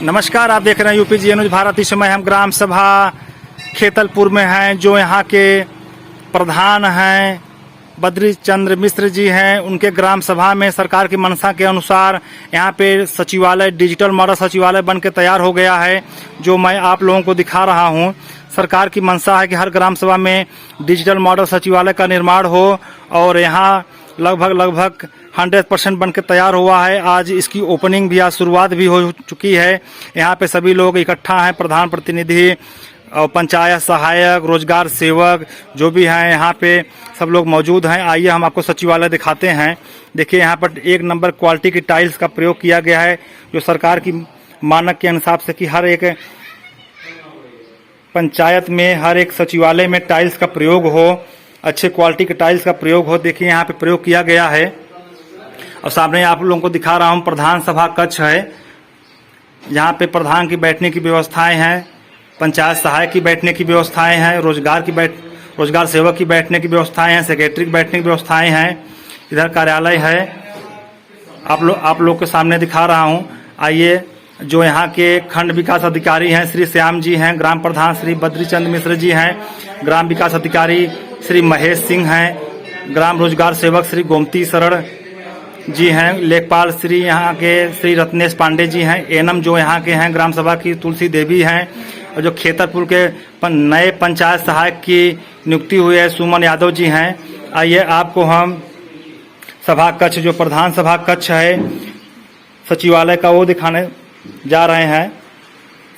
नमस्कार, आप देख रहे हैं यूपी जी न्यूज भारत। इस समय हम ग्राम सभा खेतलपुर में हैं। जो यहाँ के प्रधान हैं बद्री चंद्र मिश्र जी हैं, उनके ग्राम सभा में सरकार की मंशा के अनुसार यहाँ पे सचिवालय डिजिटल मॉडल सचिवालय बन के तैयार हो गया है, जो मैं आप लोगों को दिखा रहा हूँ। सरकार की मंशा है कि हर ग्राम सभा में डिजिटल मॉडल सचिवालय का निर्माण हो और यहाँ लगभग 100% बन के तैयार हुआ है। आज इसकी ओपनिंग भी, आज शुरुआत भी हो चुकी है। यहाँ पे सभी लोग इकट्ठा हैं, प्रधान प्रतिनिधि और पंचायत सहायक, रोजगार सेवक जो भी हैं, यहाँ पे सब लोग मौजूद हैं। आइए हम आपको सचिवालय दिखाते हैं। देखिए, यहाँ पर 1 नंबर क्वालिटी की टाइल्स का प्रयोग किया गया है, जो सरकार की मानक के अनुसार से कि हर एक पंचायत में, हर एक सचिवालय में टाइल्स का प्रयोग हो, अच्छे क्वालिटी के टाइल्स का प्रयोग हो। देखिए, यहाँ पे प्रयोग किया गया है और सामने आप लोगों को दिखा रहा हूँ प्रधान सभा कक्ष है। यहाँ पे प्रधान की बैठने की व्यवस्थाएं हैं, पंचायत सहायक की बैठने की व्यवस्थाएं हैं, रोजगार सेवक की बैठने की व्यवस्थाएं हैं, सेक्रेटरी की बैठने की व्यवस्थाएं हैं। इधर कार्यालय है, आप लोग के सामने दिखा रहा हूँ। आइए, जो यहाँ के खंड विकास अधिकारी हैं श्री श्याम जी हैं, ग्राम प्रधान श्री बद्री चंद्र मिश्र जी हैं, ग्राम विकास अधिकारी श्री महेश सिंह हैं, ग्राम रोजगार सेवक श्री गोमती शरण जी हैं, लेखपाल श्री यहाँ के श्री रत्नेश पांडे जी हैं, एनम जो यहाँ के हैं ग्राम सभा की तुलसी देवी हैं, और जो खेतरपुर के नए पंचायत सहायक की नियुक्ति हुई है सुमन यादव जी हैं। आइए, आपको हम सभा कक्ष, जो प्रधान सभा कक्ष है सचिवालय का, वो दिखाने जा रहे हैं।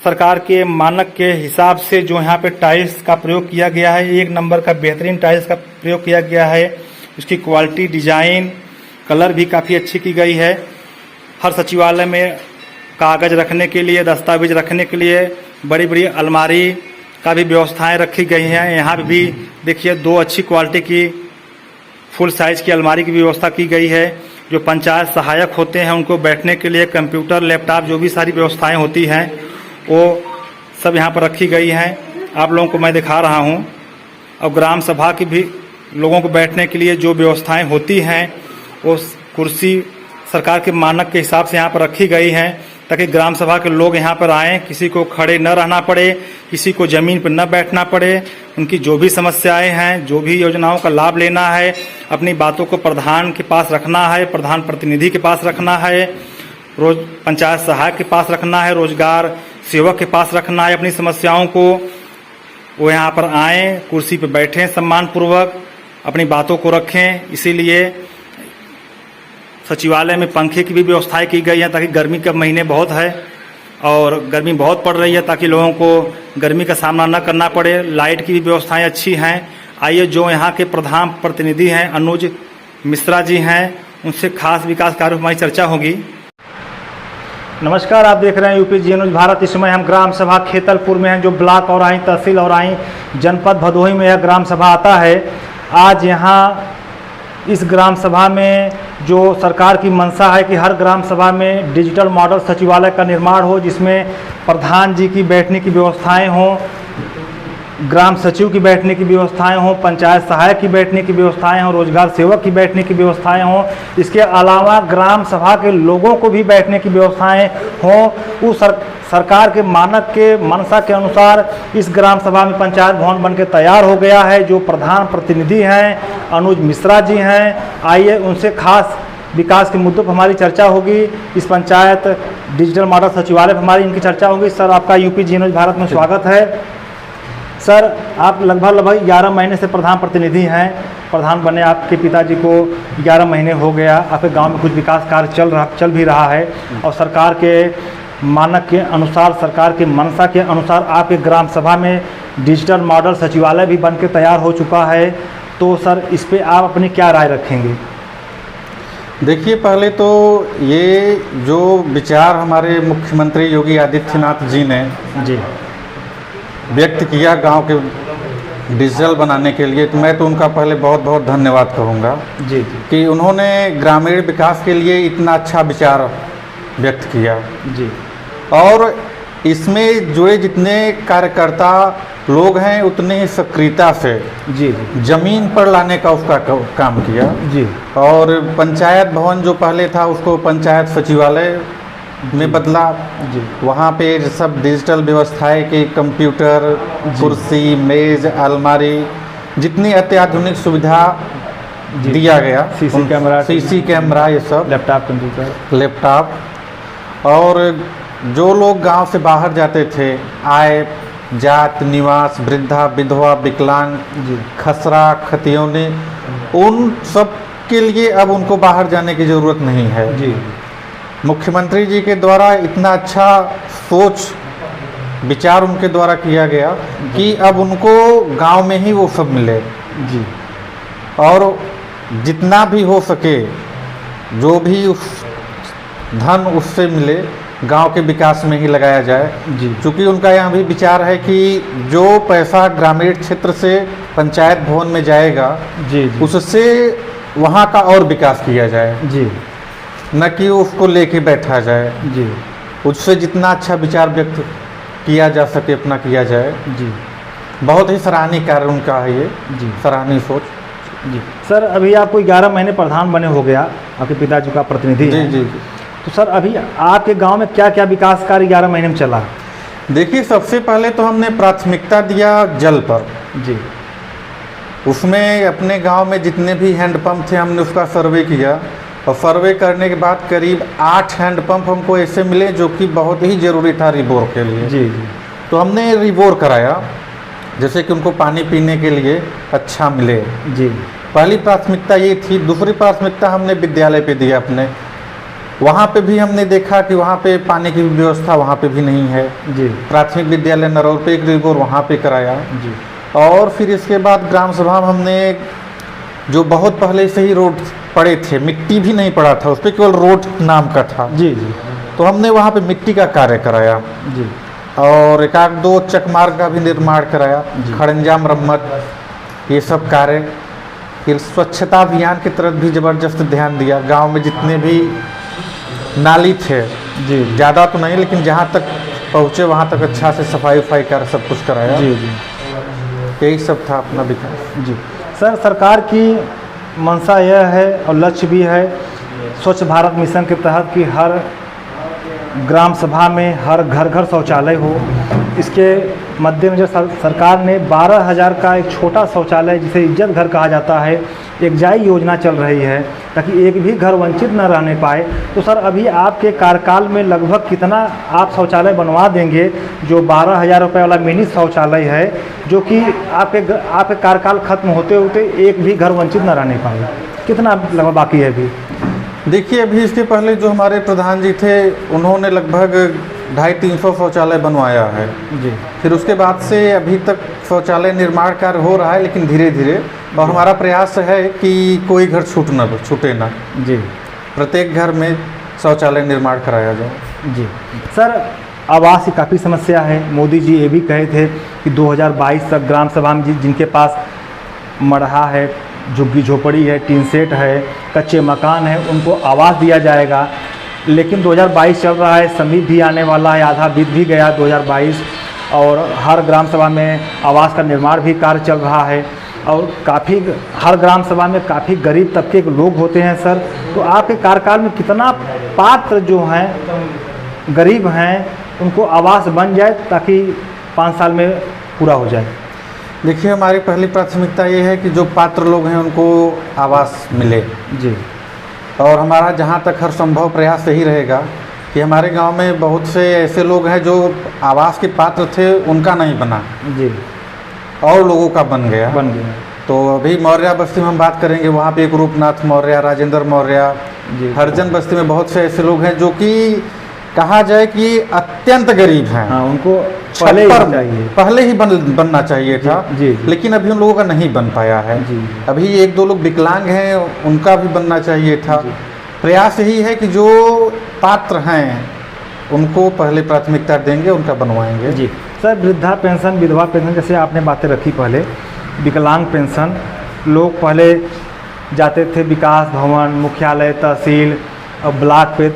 सरकार के मानक के हिसाब से जो यहाँ पे टाइल्स का प्रयोग किया गया है, 1 नंबर का बेहतरीन टाइल्स का प्रयोग किया गया है। उसकी क्वालिटी, डिजाइन, कलर भी काफ़ी अच्छी की गई है। हर सचिवालय में कागज रखने के लिए, दस्तावेज रखने के लिए बड़ी बड़ी अलमारी का भी व्यवस्थाएं रखी गई हैं। यहाँ भी देखिए 2 अच्छी क्वालिटी की फुल साइज की अलमारी की व्यवस्था की गई है। जो पंचायत सहायक होते हैं उनको बैठने के लिए कंप्यूटर, लैपटॉप, जो भी सारी व्यवस्थाएं होती हैं वो सब यहाँ पर रखी गई हैं। आप लोगों को मैं दिखा रहा हूँ। और ग्राम सभा की भी लोगों को बैठने के लिए जो व्यवस्थाएं होती हैं, वो कुर्सी सरकार के मानक के हिसाब से यहाँ पर रखी गई हैं, ताकि ग्राम सभा के लोग यहाँ पर आएँ, किसी को खड़े न रहना पड़े, किसी को ज़मीन पर न बैठना पड़े। उनकी जो भी समस्याएं हैं, जो भी योजनाओं का लाभ लेना है, अपनी बातों को प्रधान के पास रखना है, प्रधान प्रतिनिधि के पास रखना है, पंचायत सहायक के पास रखना है, रोजगार सेवक के पास रखना है। अपनी समस्याओं को वो यहाँ पर आएँ, कुर्सी पर बैठें, सम्मानपूर्वक अपनी बातों को रखें। इसीलिए सचिवालय में पंखे की भी व्यवस्थाएं की गई है, ताकि गर्मी के महीने बहुत है और गर्मी बहुत पड़ रही है, ताकि लोगों को गर्मी का सामना न करना पड़े। लाइट की भी व्यवस्थाएं अच्छी हैं। आइए, जो यहाँ के प्रधान प्रतिनिधि हैं अनुज मिश्रा जी हैं, उनसे खास विकास कार्यों पर हमारी चर्चा होगी। नमस्कार, आप देख रहे हैं यूपी जी न्यूज भारत। इस समय हम ग्राम सभा खेतलपुर में हैं, जो ब्लॉक औराई, तहसील औराई, जनपद भदोही में यह ग्राम सभा आता है। आज यहाँ इस ग्राम सभा में जो सरकार की मंशा है कि हर ग्राम सभा में डिजिटल मॉडल सचिवालय का निर्माण हो, जिसमें प्रधान जी की बैठने की व्यवस्थाएं हों, ग्राम सचिव की बैठने की व्यवस्थाएं हों, पंचायत सहायक की बैठने की व्यवस्थाएं हों, रोजगार सेवक की बैठने की व्यवस्थाएं हों। इसके अलावा ग्राम सभा के लोगों को भी बैठने की व्यवस्थाएं हों। उस सरकार के मानक के मंशा के अनुसार इस ग्राम सभा में पंचायत भवन बनकर तैयार हो गया है। जो प्रधान प्रतिनिधि हैं अनुज मिश्रा जी हैं, आइए उनसे खास विकास के मुद्दों पर हमारी चर्चा होगी। इस पंचायत डिजिटल मॉडल सचिवालय पर हमारी इनकी चर्चा होगी। सर, आपका यूपी जी न्यूज भारत में स्वागत है। सर, आप लगभग 11 महीने से प्रधान प्रतिनिधि हैं। प्रधान बने आपके पिताजी को 11 महीने हो गया। आपके गांव में कुछ विकास कार्य चल भी रहा है, और सरकार के मानक के अनुसार, सरकार के मंशा के अनुसार आपके ग्राम सभा में डिजिटल मॉडल सचिवालय भी बन के तैयार हो चुका है। तो सर, इस पे आप अपनी क्या राय रखेंगे? देखिए, पहले तो ये जो विचार हमारे मुख्यमंत्री योगी आदित्यनाथ जी ने व्यक्त किया गांव के डिजिटल बनाने के लिए, तो मैं तो उनका पहले बहुत बहुत धन्यवाद कहूँगा जी कि उन्होंने ग्रामीण विकास के लिए इतना अच्छा विचार व्यक्त किया जी। और इसमें जुड़े जितने कार्यकर्ता लोग हैं, उतने ही सक्रियता से जी जमीन पर लाने का उसका काम किया जी। और पंचायत भवन जो पहले था उसको पंचायत सचिवालय में बदलाव। जी वहाँ पे सब डिजिटल व्यवस्थाएं के कंप्यूटर, कुर्सी, मेज, अलमारी, जितनी अत्याधुनिक सुविधा जी। दिया गया, सीसी कैमरा, सीसी कैमरा, ये सब लैपटॉप, कंप्यूटर। लैपटॉप। और जो लोग गांव से बाहर जाते थे, आय, जात, निवास, वृद्धा, विधवा, विकलांग, जी खसरा, खतियोनी, उन सब के लिए अब उनको बाहर जाने की ज़रूरत नहीं है। जी मुख्यमंत्री जी के द्वारा इतना अच्छा सोच विचार उनके द्वारा किया गया कि अब उनको गांव में ही वो सब मिले, जी और जितना भी हो सके जो भी उस धन उससे मिले गांव के विकास में ही लगाया जाए। जी क्योंकि उनका यहाँ भी विचार है कि जो पैसा ग्रामीण क्षेत्र से पंचायत भवन में जाएगा, जी जी उससे वहाँ का और विकास किया जाए, जी न कि उसको लेके बैठा जाए। जी उससे जितना अच्छा विचार व्यक्त किया जा सके अपना किया जाए। जी बहुत ही सराहनीय कार्य उनका है ये, जी सराहनीय सोच। जी। सर अभी आपको 11 महीने प्रधान बने हो गया, आपके पिताजी का प्रतिनिधि जी हैं। जी। तो सर अभी आपके गांव में क्या क्या विकास कार्य 11 महीने में चला? देखिए, सबसे पहले तो हमने प्राथमिकता दिया जल पर। जी उसमें अपने गांव में जितने भी हैंडपंप थे हमने उसका सर्वे किया, और सर्वे करने के बाद करीब 8 हैंडपंप हमको ऐसे मिले जो कि बहुत ही ज़रूरी था रिबोर के लिए। जी जी तो हमने रिबोर कराया, जैसे कि उनको पानी पीने के लिए अच्छा मिले। जी पहली प्राथमिकता ये थी। दूसरी प्राथमिकता हमने विद्यालय पे दिया अपने। वहाँ पे भी हमने देखा कि वहाँ पे पानी की व्यवस्था वहाँ पे भी नहीं है। जी प्राथमिक विद्यालय नरौर पे एक रिबोर वहाँ पे कराया। जी और फिर इसके बाद ग्राम सभा में हमने जो बहुत पहले से ही रोड पड़े थे, मिट्टी भी नहीं पड़ा था उस पर, केवल रोड नाम का था, जी जी तो हमने वहाँ पे मिट्टी का कार्य कराया। जी और एक आध दो चकमार्ग का भी निर्माण कराया, जी। खड़ंजा मरम्मत, ये सब कार्य। फिर स्वच्छता अभियान की तरफ भी ज़बरदस्त ध्यान दिया। गांव में जितने भी नाली थे, जी ज़्यादा तो नहीं, लेकिन जहाँ तक पहुँचे वहाँ तक अच्छा से सफाई उफाई कर सब कुछ कराया। जी जी यही सब था अपना विकास। जी। सर सरकार की मंशा यह है और लक्ष्य भी है स्वच्छ भारत मिशन के तहत कि हर ग्राम सभा में हर घर घर शौचालय हो। इसके मद्देनजर सरकार ने 12,000 का एक छोटा शौचालय, जिसे इज्जत घर कहा जाता है, एक जाई योजना चल रही है ताकि एक भी घर वंचित न रहने पाए। तो सर अभी आपके कार्यकाल में लगभग कितना आप शौचालय बनवा देंगे, जो 12,000 रुपये वाला मिनी शौचालय है, जो कि आपके कार्यकाल खत्म होते होते एक भी घर वंचित न रहने पाए? कितना लगभग बाकी है अभी? देखिए, अभी इसके पहले जो हमारे प्रधान जी थे उन्होंने लगभग 250-300 शौचालय बनवाया है। जी फिर उसके बाद से अभी तक शौचालय निर्माण कार्य हो रहा है, लेकिन धीरे धीरे। और हमारा प्रयास है कि कोई घर छूटे ना, जी प्रत्येक घर में शौचालय निर्माण कराया जाए। जी। सर आवास की काफ़ी समस्या है। मोदी जी ये भी कहे थे कि 2022 तक ग्राम सभा में जिनके पास मढ़ा है, झुग्गी झोपड़ी है, टीन सेट है, कच्चे मकान है, उनको आवास दिया जाएगा। लेकिन 2022 चल रहा है, समीप भी आने वाला है, आधा बीत भी गया 2022, और हर ग्राम सभा में आवास का निर्माण भी कार्य चल रहा है। और काफ़ी हर ग्राम सभा में काफ़ी गरीब तबके के लोग होते हैं। सर तो आपके कार्यकाल में कितना पात्र जो हैं गरीब हैं उनको आवास बन जाए ताकि 5 साल में पूरा हो जाए? देखिए, हमारी पहली प्राथमिकता ये है कि जो पात्र लोग हैं उनको आवास मिले। जी। और हमारा जहाँ तक हर संभव प्रयास यही रहेगा कि हमारे गांव में बहुत से ऐसे लोग हैं जो आवास के पात्र थे, उनका नहीं बना, जी, और लोगों का बन गया। तो अभी मौर्या बस्ती में हम बात करेंगे, वहाँ पे एक रूपनाथ मौर्य, राजेंद्र मौर्य, हरजन बस्ती में बहुत से ऐसे लोग हैं जो कि कहा जाए कि अत्यंत गरीब हैं। हाँ, उनको पहले ही बनना चाहिए था। जी। लेकिन अभी उन लोगों का नहीं बन पाया है। जी। अभी 1-2 लोग विकलांग हैं, उनका भी बनना चाहिए था। प्रयास यही है कि जो पात्र हैं उनको पहले प्राथमिकता देंगे, उनका बनवाएंगे। जी। सर वृद्धा पेंशन, विधवा पेंशन, जैसे आपने बातें रखी पहले, विकलांग पेंशन, लोग पहले जाते थे विकास भवन, मुख्यालय, तहसील और ब्लॉक पे,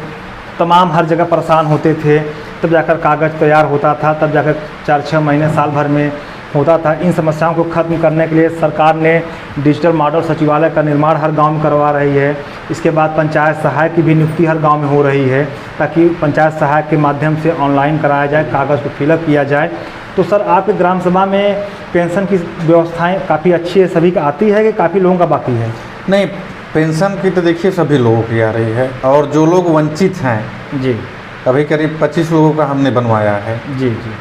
तमाम हर जगह परेशान होते थे, तब जाकर कागज़ तैयार होता था, तब जाकर 4-6 महीने साल भर में होता था, इन समस्याओं को खत्म करने के लिए सरकार ने डिजिटल मॉडल सचिवालय का निर्माण हर गांव में करवा रही है। इसके बाद पंचायत सहायक की भी नियुक्ति हर गांव में हो रही है, ताकि पंचायत सहायक के माध्यम से ऑनलाइन कराया जाए, कागज़ को फिलअप किया जाए। तो सर आपके ग्राम सभा में पेंशन की व्यवस्थाएं काफ़ी अच्छी है, सभी का आती है कि काफ़ी लोगों का बाकी है? नहीं, पेंशन की तो देखिए सभी लोगों की आ रही है, और जो लोग वंचित हैं जी, अभी करीब 25 लोगों का हमने बनवाया है। जी जी,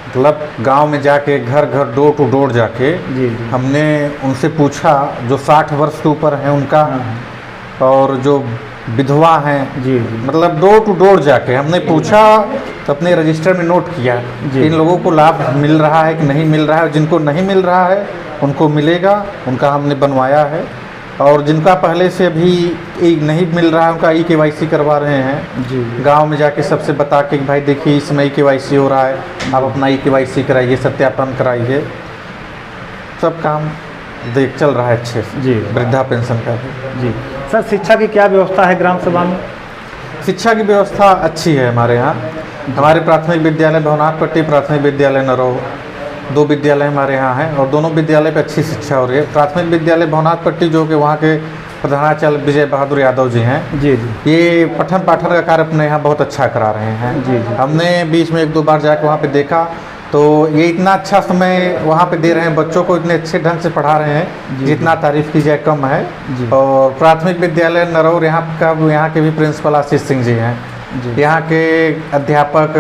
मतलब गांव में जाके घर घर डोर टू डोर जाके जी जी, हमने उनसे पूछा, जो 60 वर्ष के ऊपर हैं उनका, हाँ, और जो विधवा हैं, जी जी, मतलब डोर टू डोर जाके हमने पूछा, तो अपने रजिस्टर में नोट किया जी। कि इन लोगों को लाभ मिल रहा है कि नहीं मिल रहा है। जिनको नहीं मिल रहा है उनको मिलेगा, उनका हमने बनवाया है। और जिनका पहले से अभी नहीं मिल रहा है उनका EKYC करवा रहे हैं। जी गांव में जाके सबसे बता के कि भाई देखिए इस समय EKYC हो रहा है, आप अपना EKYC कराइए, सत्यापन कराइए। सब काम देख चल रहा है अच्छे से। जी, वृद्धा पेंशन का भी। जी। सर शिक्षा की क्या व्यवस्था है ग्राम सभा में? शिक्षा की व्यवस्था अच्छी है हमारे यहाँ। हमारे प्राथमिक विद्यालय भवनाथपट्टी, प्राथमिक विद्यालय नरौ, 2 विद्यालय हमारे यहाँ हैं, और दोनों विद्यालय पे अच्छी शिक्षा हो रही है। प्राथमिक विद्यालय भवनाथपट्टी जो कि वहाँ के प्रधानाचार्य विजय बहादुर यादव जी हैं, जी जी, ये पठन पाठन का कार्य अपने यहाँ बहुत अच्छा करा रहे हैं। जी जी, हमने बीच में 1-2 बार जाकर वहाँ पे देखा, तो ये इतना अच्छा समय वहाँ पे दे रहे हैं, बच्चों को इतने अच्छे ढंग से पढ़ा रहे हैं, जी, जितना तारीफ़ की जाए कम है। जी। और प्राथमिक विद्यालय नरौर यहाँ के भी प्रिंसिपल आशीष सिंह जी हैं, जी। यहाँ के अध्यापक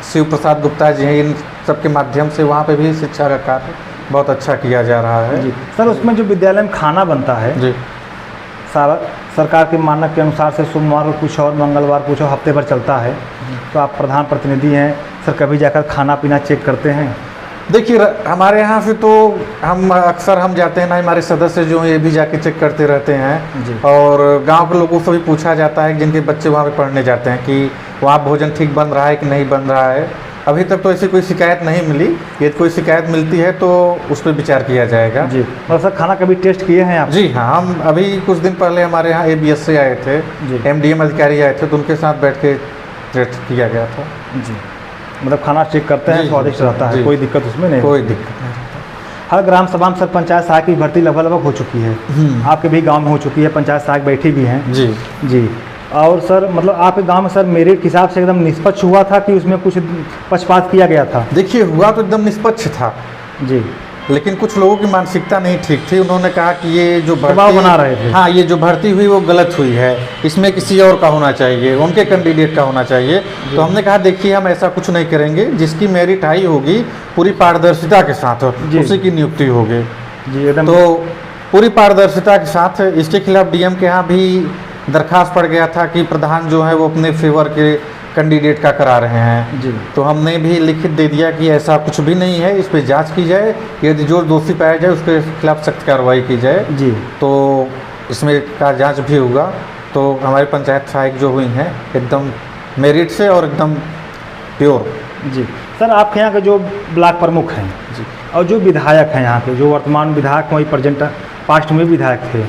शिव प्रसाद गुप्ता जी हैं। इन सबके माध्यम से वहाँ पे भी शिक्षा का कार्य बहुत अच्छा किया जा रहा है। जी। सर उसमें जो विद्यालय में खाना बनता है, जी, सारा सरकार के मानक के अनुसार से सोमवार को कुछ और मंगलवार कुछ और हफ्ते भर चलता है, तो आप प्रधान प्रतिनिधि हैं सर, कभी जाकर खाना पीना चेक करते हैं? देखिए हमारे यहाँ से तो हम अक्सर हम जाते हैं ना, हमारे सदस्य जो हैं ये भी जाके चेक करते रहते हैं। जी। और गांव के लोगों से भी पूछा जाता है जिनके बच्चे वहाँ पे पढ़ने जाते हैं कि वहाँ भोजन ठीक बन रहा है कि नहीं बन रहा है। अभी तक तो ऐसी कोई शिकायत नहीं मिली। यदि कोई शिकायत मिलती है तो उस पर विचार किया जाएगा। जी। और सर खाना कभी टेस्ट किए हैं आप? जी हाँ, हम अभी कुछ दिन पहले हमारे यहाँ ABS से आए थे, जी। MDM अधिकारी आए थे, तो उनके साथ बैठ के टेस्ट किया गया था। जी, मतलब खाना चेक करते हैं, जी, स्वादिष्ट रहता है, जी। कोई दिक्कत उसमें नहीं? कोई दिक्कत नहीं। हर ग्राम सभा में सर पंचायत सहायक की भर्ती लगभग हो चुकी है, आपके भी गांव में हो चुकी है, पंचायत सहायक बैठी भी हैं। जी जी। और सर मतलब आपके गांव में सर मेरिट के हिसाब से एकदम निष्पक्ष हुआ था कि उसमें कुछ पक्षपात किया गया था? देखिए हुआ तो एकदम निष्पक्ष था, जी, लेकिन कुछ लोगों की मानसिकता नहीं ठीक थी। उन्होंने कहा कि ये जो दबाव बना रहे थे। हाँ, ये जो भर्ती हुई वो गलत हुई है, इसमें किसी और का होना चाहिए, उनके कैंडिडेट का होना चाहिए। तो हमने कहा देखिए हम ऐसा कुछ नहीं करेंगे, जिसकी मेरिट हाई होगी पूरी पारदर्शिता के साथ जी। उसी की नियुक्ति होगी। जी एकदम। तो पूरी पारदर्शिता के साथ इसके खिलाफ DM के यहाँ भी दरखास्त पड़ गया था कि प्रधान जो है वो अपने फेवर के कैंडिडेट का करा रहे हैं। जी। तो हमने भी लिखित दे दिया कि ऐसा कुछ भी नहीं है, इस पर जांच की जाए, यदि जो दोषी पाया जाए उसके खिलाफ सख्त कार्रवाई की जाए। जी। तो इसमें का जांच भी होगा। तो हमारी पंचायत सहायक जो हुई हैं एकदम मेरिट से और एकदम प्योर। जी। सर आपके यहाँ के जो ब्लॉक प्रमुख हैं जी। और जो विधायक हैं यहाँ के, जो वर्तमान विधायक वही प्रेजेंट पास्ट में विधायक थे,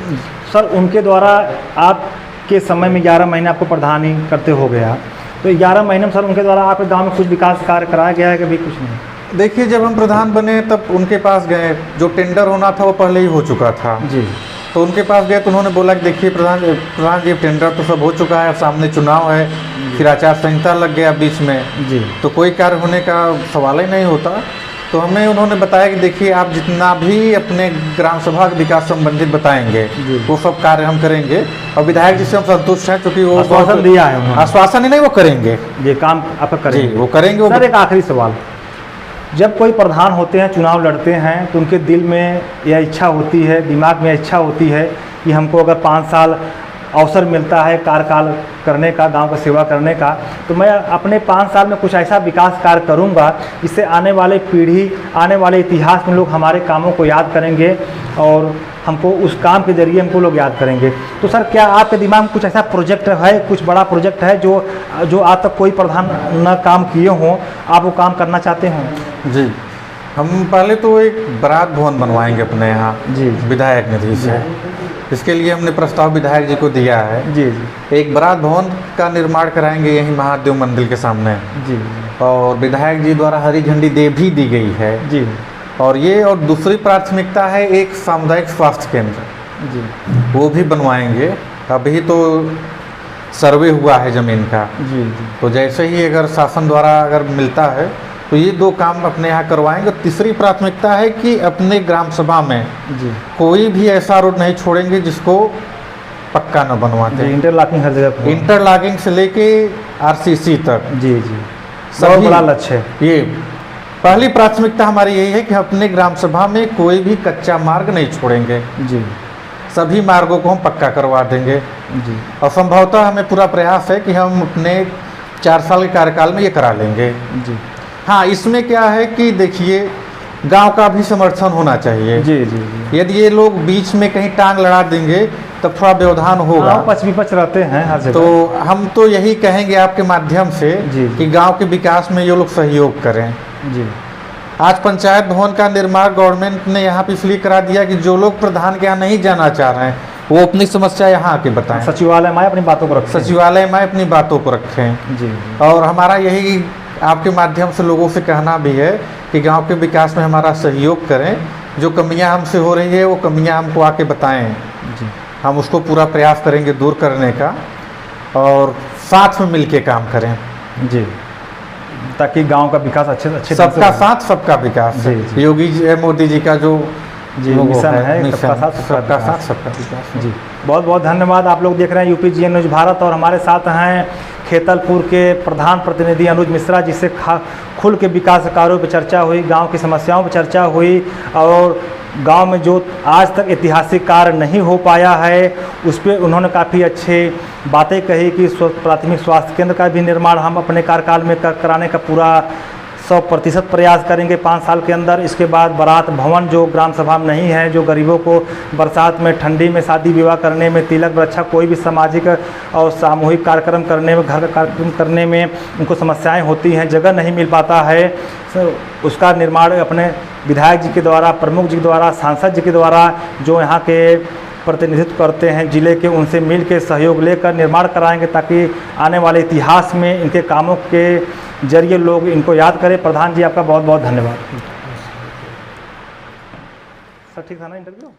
सर उनके द्वारा आपके समय में 11 महीने आपको प्रधान ही करते हो गया, तो 11 महीने में सर उनके द्वारा आपके गांव में कुछ विकास कार्य कराया गया है कभी? कुछ नहीं। देखिए जब हम प्रधान बने तब उनके पास गए, जो टेंडर होना था वो पहले ही हो चुका था। जी। तो उनके पास गए तो उन्होंने बोला कि देखिए प्रधान जी टेंडर तो सब हो चुका है, सामने चुनाव है, फिर आचार संहिता लग गया बीच में, जी। तो कोई कार्य होने का सवाल ही नहीं होता। तो हमें उन्होंने बताया कि देखिए आप जितना भी अपने ग्राम सभा के विकास संबंधित बताएंगे वो सब कार्य हम करेंगे। और विधायक जी से हम संतुष्ट हैं, क्योंकि वो आश्वासन दिया है उन्होंने। आश्वासन ही नहीं, वो करेंगे, ये काम आप करेंगे? जी वो करेंगे। सर एक आखिरी सवाल, जब कोई प्रधान होते हैं, चुनाव लड़ते हैं, तो उनके दिल में यह इच्छा होती है, दिमाग में इच्छा होती है कि हमको अगर 5 साल अवसर मिलता है कार्यकाल करने का, गांव का सेवा करने का, तो मैं अपने 5 साल में कुछ ऐसा विकास कार्य करूंगा जिससे आने वाले पीढ़ी, आने वाले इतिहास में लोग हमारे कामों को याद करेंगे और हमको उस काम के जरिए हमको लोग याद करेंगे। तो सर क्या आपके दिमाग में कुछ ऐसा प्रोजेक्ट है, कुछ बड़ा प्रोजेक्ट है जो आज तक कोई प्रधान न काम किए हों, आप वो काम करना चाहते हों? जी हम पहले तो एक बारात भवन बनवाएंगे अपने यहाँ जी। विधायक निधि से। इसके लिए हमने प्रस्ताव विधायक जी को दिया है। जी जी एक बारात भवन का निर्माण कराएंगे यहीं महादेव मंदिर के सामने, जी और विधायक जी द्वारा हरी झंडी दे भी दी गई है। जी और ये, और दूसरी प्राथमिकता है एक सामुदायिक स्वास्थ्य केंद्र, जी वो भी बनवाएंगे। अभी तो सर्वे हुआ है ज़मीन का, जी जी तो जैसे ही अगर शासन द्वारा अगर मिलता है तो ये 2 काम अपने यहाँ करवाएंगे। तीसरी प्राथमिकता है कि अपने ग्राम सभा में जी कोई भी ऐसा रोड नहीं छोड़ेंगे जिसको पक्का न बनवाते। इंटरलॉकिंग हर जगह पे। इंटरलॉकिंग से लेके आरसीसी तक जी जी सभी बहुत बड़ा लक्ष्य है। ये पहली प्राथमिकता हमारी यही है कि अपने ग्राम सभा में कोई भी कच्चा मार्ग नहीं छोड़ेंगे, जी सभी मार्गों को हम पक्का करवा देंगे। जी और संभवतः हमें पूरा प्रयास है कि हम अपने 4 साल के कार्यकाल में ये करा लेंगे। जी हाँ, इसमें क्या है कि देखिए गांव का भी समर्थन होना चाहिए। जी जी जी यदि ये लोग बीच में कहीं टांग लड़ा देंगे तब थोड़ा व्यवधान होगा। हाँ, पच विपच रहते हैं हर जगह। तो हम तो यही कहेंगे आपके माध्यम से जी। कि गांव के विकास में ये लोग सहयोग करें। जी आज पंचायत भवन का निर्माण गवर्नमेंट ने यहाँ पे इसलिए करा दिया कि जो लोग प्रधान के यहाँ नहीं जाना चाह रहे हैं वो अपनी समस्या यहाँ आके बताएं। सचिवालय में अपनी बातों को रखें। सचिवालय में अपनी बातों को रखें। जी और हमारा यही आपके माध्यम से लोगों से कहना भी है कि गांव के विकास में हमारा सहयोग करें। जो कमियां हमसे हो रही है वो कमियां हमको आके बताएं, जी हम उसको पूरा प्रयास करेंगे दूर करने का, और साथ में मिलके काम करें। जी ताकि गांव का विकास अच्छे ढंग से सबका हो। साथ सबका विकास। जी, जी। योगी जी मोदी जी का जो जी लोगो मिशन है मिशन, सबका साथ सबका साथ सबका विकास। जी बहुत बहुत धन्यवाद। आप लोग देख रहे हैं UPGN न्यूज़ भारत, और हमारे साथ हैं खेतलपुर के प्रधान प्रतिनिधि अनुज मिश्रा, जिससे खुल के विकास कार्यों पर चर्चा हुई, गांव की समस्याओं पर चर्चा हुई, और गांव में जो आज तक ऐतिहासिक कार्य नहीं हो पाया है उस पर उन्होंने काफ़ी अच्छे बातें कही कि प्राथमिक स्वास्थ्य केंद्र का भी निर्माण हम अपने कार्यकाल में कराने का पूरा 100% प्रयास करेंगे 5 साल के अंदर। इसके बाद बारात भवन जो ग्राम सभा में नहीं है, जो गरीबों को बरसात में, ठंडी में शादी विवाह करने में, तिलक वृक्षा, कोई भी सामाजिक और सामूहिक कार्यक्रम करने में, घर का कार्यक्रम करने में उनको समस्याएं होती हैं, जगह नहीं मिल पाता है, उसका निर्माण अपने विधायक जी के द्वारा, प्रमुख जी के द्वारा, सांसद जी के द्वारा, जो यहाँ के प्रतिनिधित्व करते हैं जिले के, उनसे मिल के सहयोग लेकर निर्माण कराएंगे, ताकि आने वाले इतिहास में इनके कामों के जरिए लोग इनको याद करें। प्रधान जी आपका बहुत बहुत धन्यवाद। सर ठीक था ना इंटरव्यू?